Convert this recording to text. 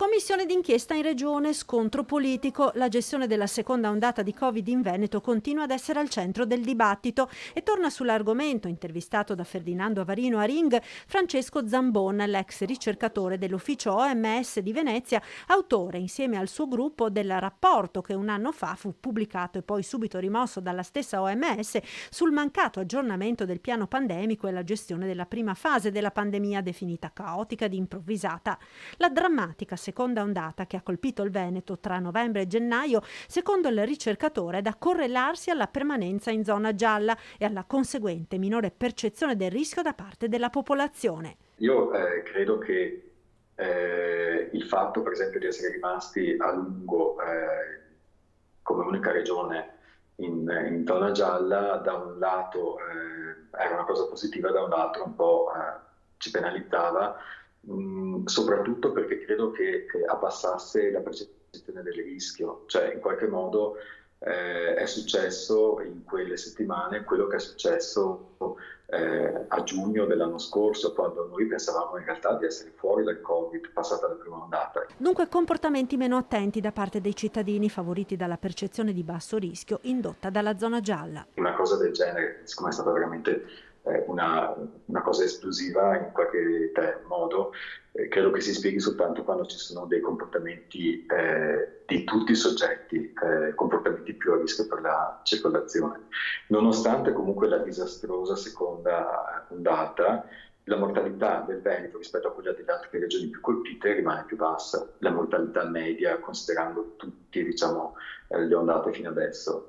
Commissione d'inchiesta in regione, scontro politico. La gestione della seconda ondata di Covid in Veneto continua ad essere al centro del dibattito e torna sull'argomento, intervistato da Ferdinando Avarino a Ring, Francesco Zambon, l'ex ricercatore dell'ufficio OMS di Venezia, autore insieme al suo gruppo del rapporto che un anno fa fu pubblicato e poi subito rimosso dalla stessa OMS sul mancato aggiornamento del piano pandemico e la gestione della prima fase della pandemia definita caotica ed improvvisata. La drammatica seconda ondata che ha colpito il Veneto tra novembre e gennaio, secondo il ricercatore, è da correlarsi alla permanenza in zona gialla e alla conseguente minore percezione del rischio da parte della popolazione. Io credo che il fatto, per esempio, di essere rimasti a lungo come unica regione in zona gialla, da un lato era una cosa positiva, da un altro un po' ci penalizzava, soprattutto perché credo che abbassasse la percezione del rischio, cioè in qualche modo è successo in quelle settimane quello che è successo a giugno dell'anno scorso, quando noi pensavamo in realtà di essere fuori dal Covid, passata la prima ondata. Dunque comportamenti meno attenti da parte dei cittadini, favoriti dalla percezione di basso rischio indotta dalla zona gialla. Una cosa del genere, siccome è stata veramente una cosa esplosiva in qualche modo, credo che si spieghi soltanto quando ci sono dei comportamenti di tutti i soggetti, comportamenti più a rischio per la circolazione. Nonostante comunque la disastrosa seconda ondata, la mortalità del Veneto rispetto a quella delle altre regioni più colpite rimane più bassa, la mortalità media considerando tutte le ondate fino adesso.